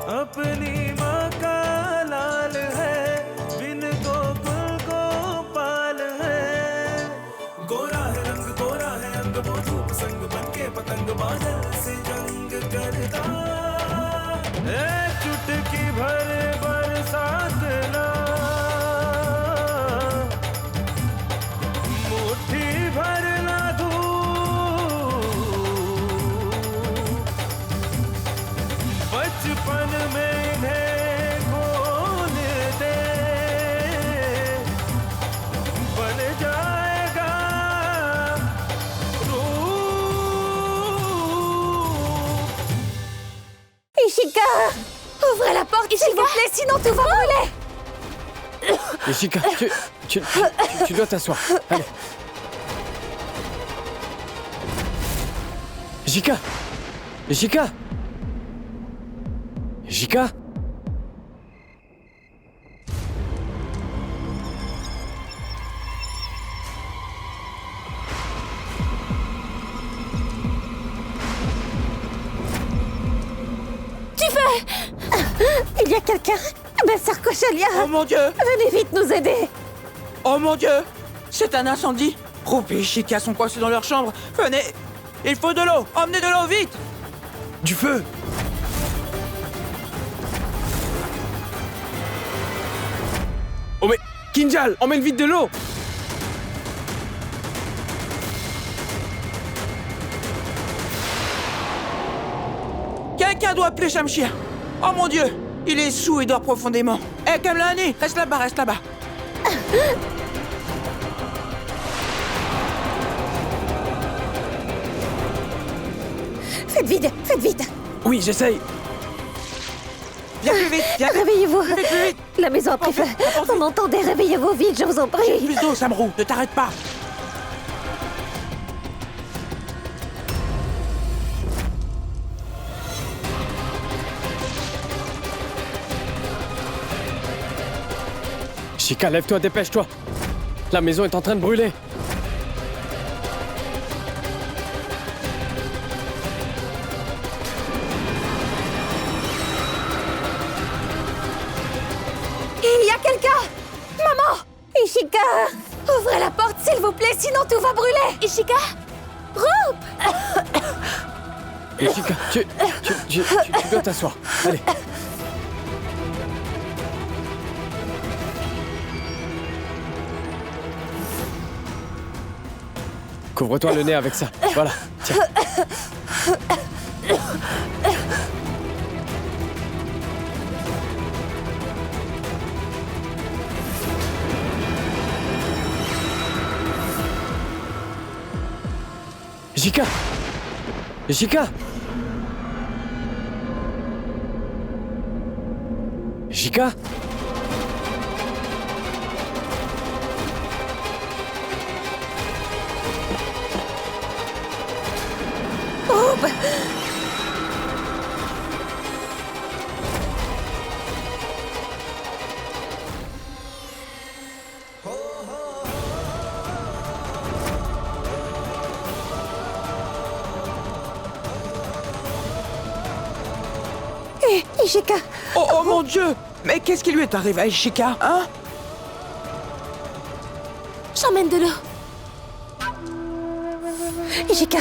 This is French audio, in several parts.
अपनी माँ का लाल है, बिन गोकुल गोपाल है। गोरा है रंग, गोरा है अंग, वो धूप संग बनके पतंग बादल से जंग करता। चुटकी भर बरसात ना, मुट्ठी भर ना धूप, बचपन में इन्हें खोल दे, बन जाएगा रूप। Ishika, ouvrez la porte, s'il vous plaît, sinon tout va brûler. Ishika, tu dois t'asseoir. Allez. Ishika! Ishika! Ishika! Tu fais... Il y a quelqu'un? Belle-sœur Kochalia, Oh mon Dieu! venez vite nous aider. Oh mon Dieu! C'est un incendie! Roup et Ishika sont coincés dans leur chambre. Venez! Il faut de l'eau! Emmenez de l'eau, vite! Du feu! Oh mais... Kinjal, emmène vite de l'eau! Quelqu'un doit appeler Shamshir! Oh mon Dieu! Il est sous et dort profondément. Hé, Kamlani! Reste là-bas, reste là-bas! Faites vite, faites vite. Oui, j'essaye! Viens plus vite! Viens plus Réveillez-vous. vite! Plus vite! La maison a pris feu. Apporte-y. On m'entendait, réveillez-vous vite, je vous en prie. Plus d'eau, Samrou! Ne t'arrête pas! Ishika, lève-toi, dépêche-toi! La maison est en train de brûler! Il y a quelqu'un. Maman. Ishika, ouvrez la porte, s'il vous plaît, sinon tout va brûler. Ishika. Roup. Ishika, tu dois t'asseoir. Allez. Couvre-toi le nez avec ça. Voilà. Tiens. Ishika! Ishika! Ishika! Roup. Hé, Ishika. Oh mon Dieu! Mais qu'est-ce qui lui est arrivé à Ishika, hein? J'emmène de l'eau. Ishika.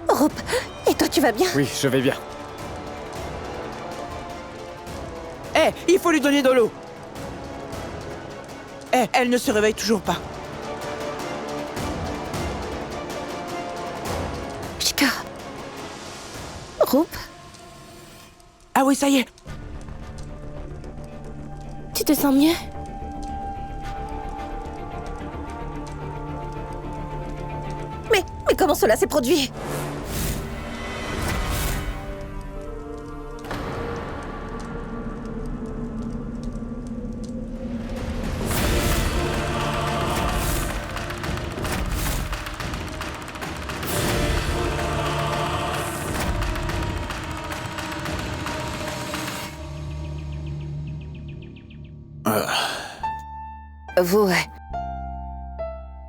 Roup. Et toi, tu vas bien? Oui, je vais bien. Hé, il faut lui donner de l'eau! Hé, elle ne se réveille toujours pas. Ishika. Roup. Ah oui, ça y est! Tu te sens mieux? Mais comment cela s'est produit?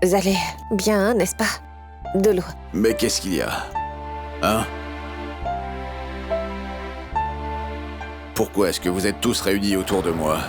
Vous allez bien, n'est-ce pas? De l'eau. Mais qu'est-ce qu'il y a? Hein? Pourquoi est-ce que vous êtes tous réunis autour de moi?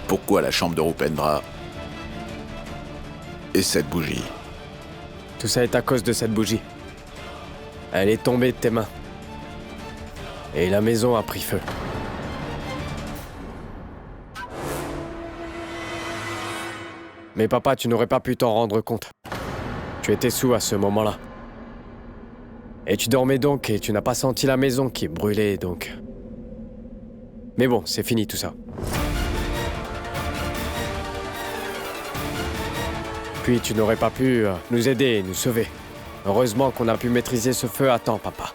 Pourquoi la chambre de Rupendra et cette bougie? Tout ça est à cause de cette bougie. Elle est tombée de tes mains. Et la maison a pris feu. Mais papa, tu n'aurais pas pu t'en rendre compte. Tu étais sous à ce moment-là. Et tu dormais donc et tu n'as pas senti la maison qui brûlait donc. Mais bon, c'est fini tout ça. Puis tu n'aurais pas pu nous aider et nous sauver. Heureusement qu'on a pu maîtriser ce feu à temps, papa.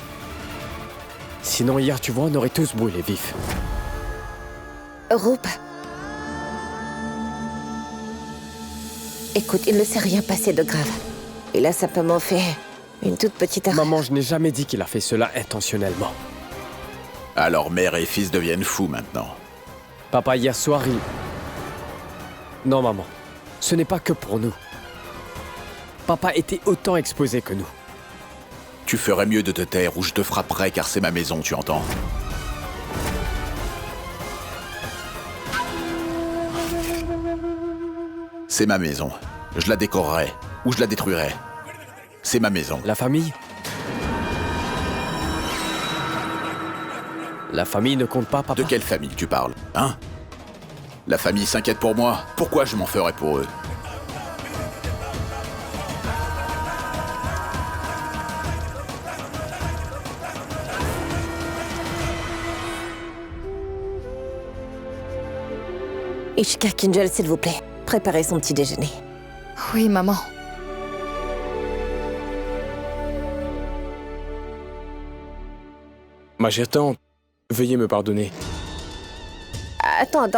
Sinon hier, tu vois, on aurait tous brûlé vifs. Rup. Écoute, il ne s'est rien passé de grave. Il a simplement fait une toute petite erreur. Maman, je n'ai jamais dit qu'il a fait cela intentionnellement. Alors mère et fils deviennent fous maintenant. Papa, hier soir, il... Non, maman. Ce n'est pas que pour nous. Papa était autant exposé que nous. Tu ferais mieux de te taire ou je te frapperai car c'est ma maison, tu entends? C'est ma maison. Je la décorerai ou je la détruirai. C'est ma maison. La famille? La famille ne compte pas, papa? De quelle famille tu parles, hein? La famille s'inquiète pour moi. Pourquoi je m'en ferais pour eux? Ishika Kinjal, s'il vous plaît, préparez son petit déjeuner. Oui, maman. Ma chère tante, veuillez me pardonner. Attends.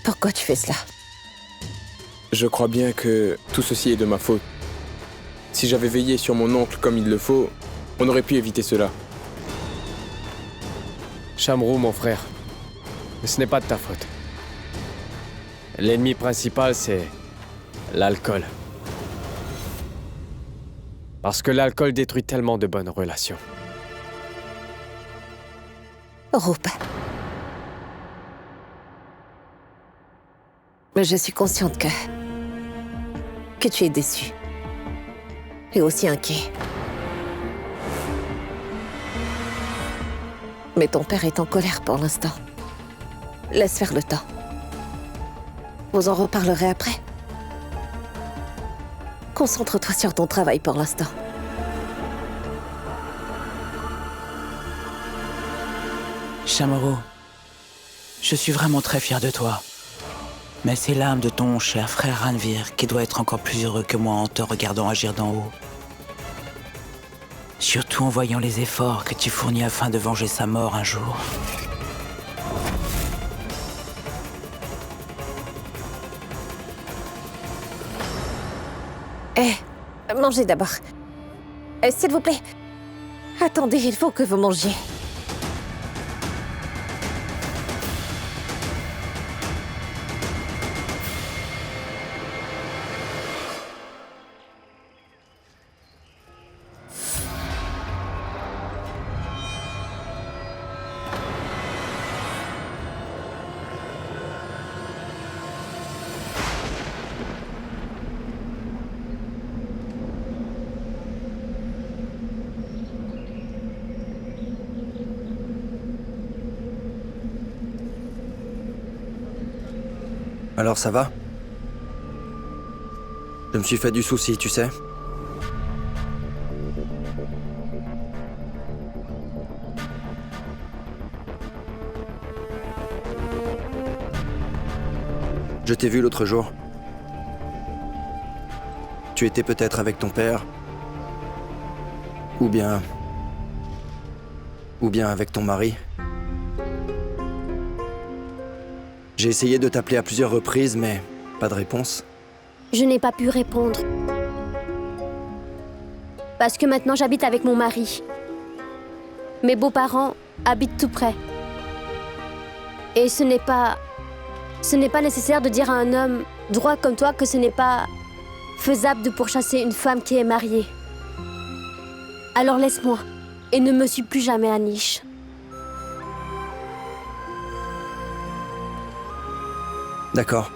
Pourquoi tu fais cela? Je crois bien que tout ceci est de ma faute. Si j'avais veillé sur mon oncle comme il le faut, on aurait pu éviter cela. Shamru, mon frère, ce n'est pas de ta faute. L'ennemi principal, c'est l'alcool. Parce que l'alcool détruit tellement de bonnes relations. Rup. Mais je suis consciente que tu es déçu. Et aussi inquiet. Mais ton père est en colère pour l'instant. Laisse faire le temps. Vous en reparlerez après. Concentre-toi sur ton travail pour l'instant. Shamru, je suis vraiment très fier de toi. Mais c'est l'âme de ton cher frère Ranvir qui doit être encore plus heureux que moi en te regardant agir d'en haut. Surtout en voyant les efforts que tu fournis afin de venger sa mort un jour. Mangez d'abord. S'il vous plaît. Attendez, il faut que vous mangiez. Alors ça va? Je me suis fait du souci, tu sais. Je t'ai vu l'autre jour. Tu étais peut-être avec ton père. Ou bien avec ton mari. J'ai essayé de t'appeler à plusieurs reprises, mais pas de réponse? Je n'ai pas pu répondre. Parce que maintenant j'habite avec mon mari. Mes beaux-parents habitent tout près. Et ce n'est pas nécessaire de dire à un homme droit comme toi que ce n'est pas faisable de pourchasser une femme qui est mariée. Alors laisse-moi et ne me suis plus jamais à Niche. D'accord.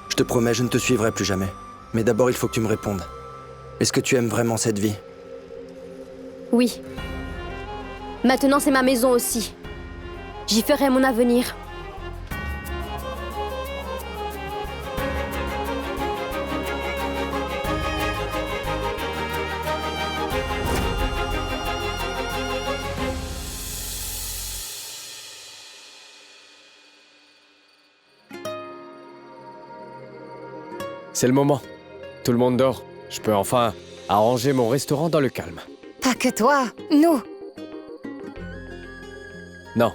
Je te promets, je ne te suivrai plus jamais. Mais d'abord, il faut que tu me répondes. Est-ce que tu aimes vraiment cette vie? Oui. Maintenant, c'est ma maison aussi. J'y ferai mon avenir. C'est le moment. Tout le monde dort. Je peux enfin arranger mon restaurant dans le calme. Pas que toi, nous. Non.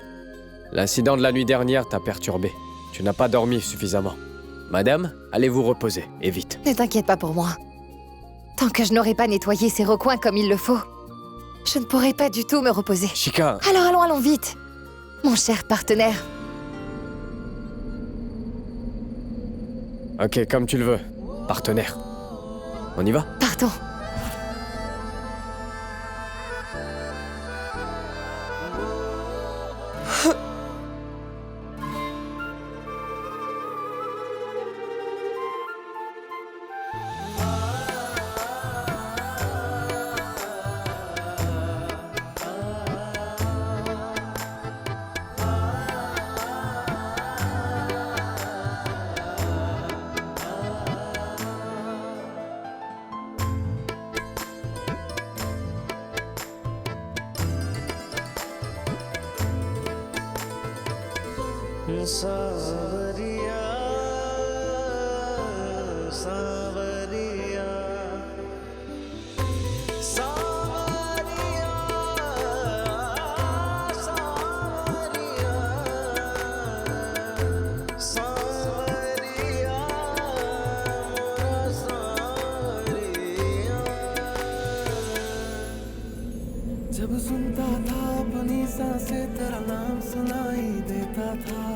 L'incident de la nuit dernière t'a perturbé. Tu n'as pas dormi suffisamment. Madame, allez vous reposer, et vite. Ne t'inquiète pas pour moi. Tant que je n'aurai pas nettoyé ces recoins comme il le faut, je ne pourrai pas du tout me reposer. Chica, Alors allons vite, mon cher partenaire. ok, comme tu le veux. Partenaire. On y va? Partons. सांवरिया सांवरिया सांवरिया सांवरिया सांवरिया मोरा सांवरिया जब सुनता था अपनी सांसें तेरा नाम सुनाई देता था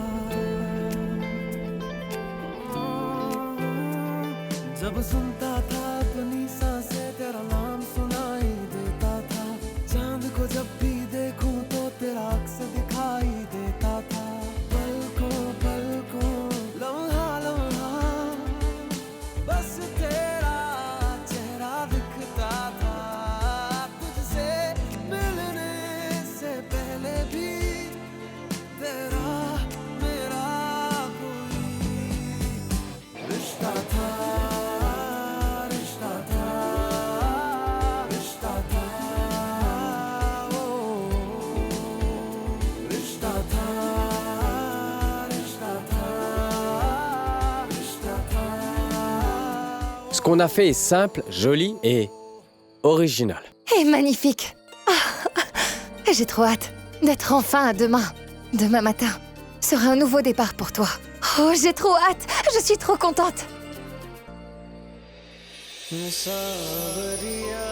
जब सुनता था अपनी सांसें तेरा नाम सुनाई देता था चांद को जब भी देखूं तो तेरा अक्स दिखाई देता था पलकों पलकों लम्हा लम्हा बस तेरा चेहरा दिखता था तुझसे मिलने से पहले भी तेरा मेरा कोई रिश्ता था Ce qu'on a fait est simple, joli et original. Et magnifique. Ah, j'ai trop hâte d'être enfin à demain. Demain matin sera un nouveau départ pour toi. Oh, j'ai trop hâte. Je suis trop contente. सांवरिया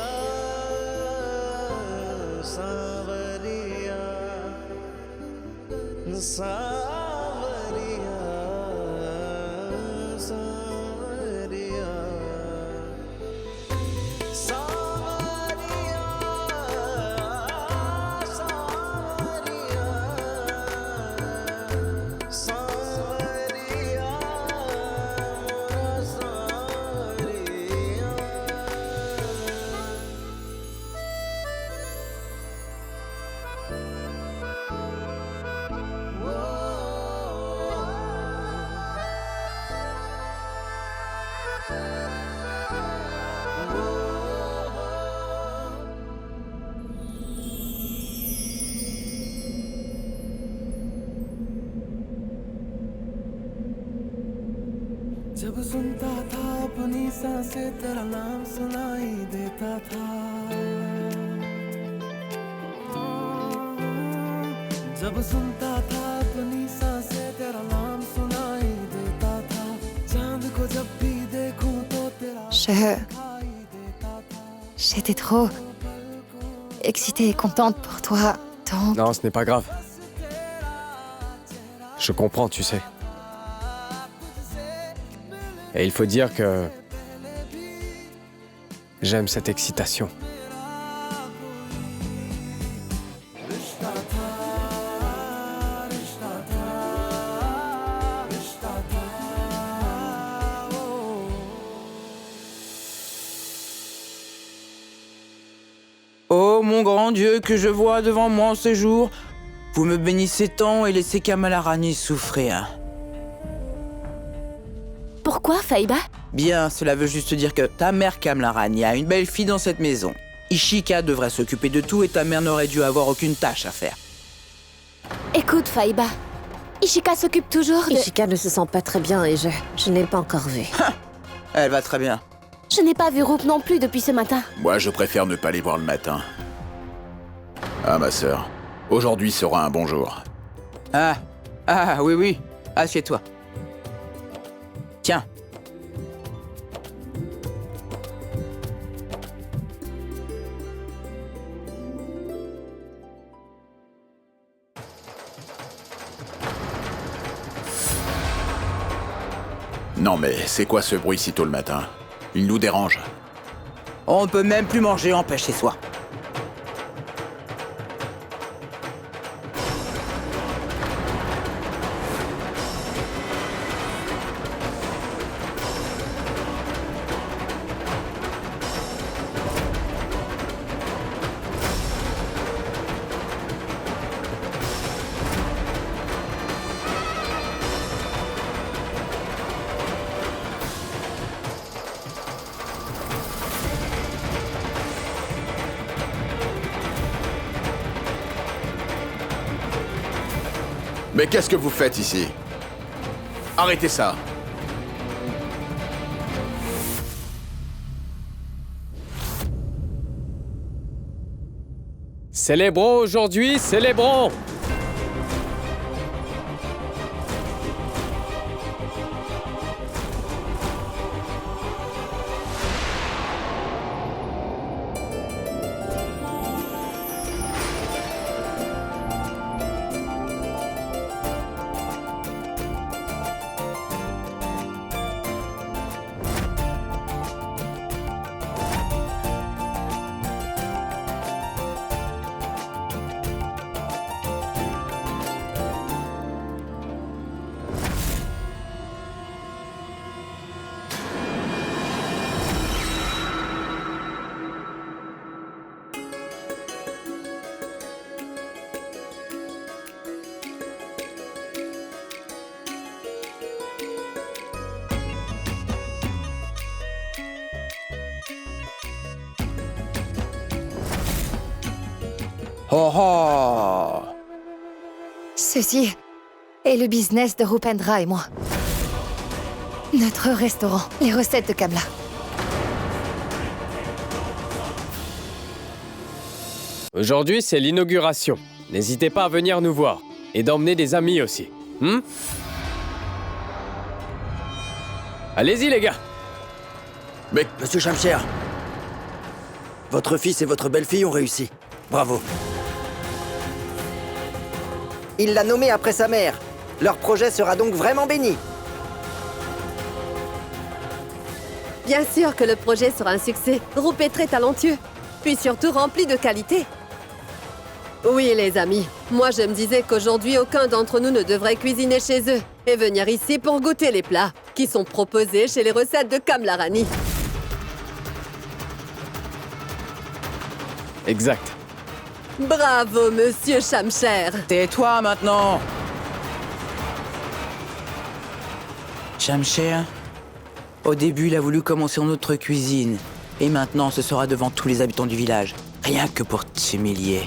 सांवरिया सांवरिया सांवरिया सांवरिया सांवरिया सांवरिया मोरा सांवरिया जब सुनता था अपनी सांसें तेरा नाम सुनाई देता था जब सुनता था अपनी सांसें तेरा नाम सुनाई देता था चांद को जब J'étais trop excitée et contente pour toi, donc... Non, ce n'est pas grave. Je comprends, tu sais. Et il faut dire que... j'aime cette excitation. Oh mon grand Dieu que je vois devant moi en ce jour, vous me bénissez tant et laissez Kamalarani souffrir. Pourquoi, Faiba? Bien, cela veut juste dire que ta mère Kamalarani a une belle fille dans cette maison. Ishika devrait s'occuper de tout et ta mère n'aurait dû avoir aucune tâche à faire. Écoute, Faiba. Ishika s'occupe toujours de... Ishika ne se sent pas très bien et je n'ai pas encore vu. Elle va très bien. Je n'ai pas vu Roop non plus depuis ce matin. Moi, je préfère ne pas les voir le matin. Ah, ma sœur, aujourd'hui sera un bon jour. Ah, oui, assieds-toi. Tiens. Non mais, c'est quoi ce bruit si tôt le matin? Il nous dérange. On ne peut même plus manger en paix chez soi. Mais qu'est-ce que vous faites ici? Arrêtez ça! Célébrons aujourd'hui, célébrons! Oh oh! Ceci est le business de Rupendra et moi. Notre restaurant, les recettes de Kamla. Aujourd'hui, c'est l'inauguration. N'hésitez pas à venir nous voir. Et d'emmener des amis aussi. Allez-y, les gars! Mais Monsieur Shamsher, votre fils et votre belle-fille ont réussi. Bravo. Il l'a nommé après sa mère. Leur projet sera donc vraiment béni. Bien sûr que le projet sera un succès. Roop est très talentueux, puis surtout rempli de qualité. Oui, les amis, moi je me disais qu'aujourd'hui aucun d'entre nous ne devrait cuisiner chez eux et venir ici pour goûter les plats qui sont proposés chez les recettes de Kamalarani. Exact. Bravo, monsieur Shamsher. Tais-toi maintenant! Shamsher, au début, il a voulu commencer en notre cuisine. Et maintenant, ce sera devant tous les habitants du village. Rien que pour t'humilier.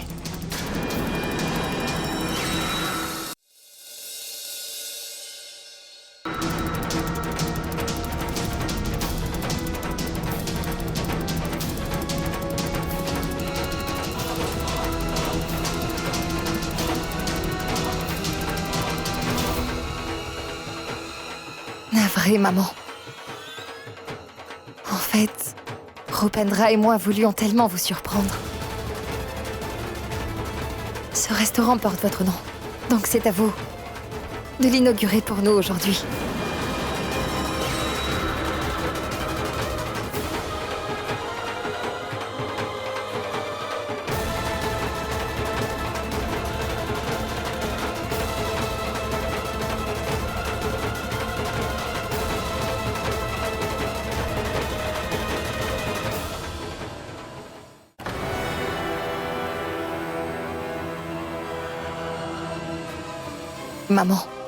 Navré, maman. En fait, Rupendra et moi voulions tellement vous surprendre. Ce restaurant porte votre nom, donc c'est à vous de l'inaugurer pour nous aujourd'hui. Maman.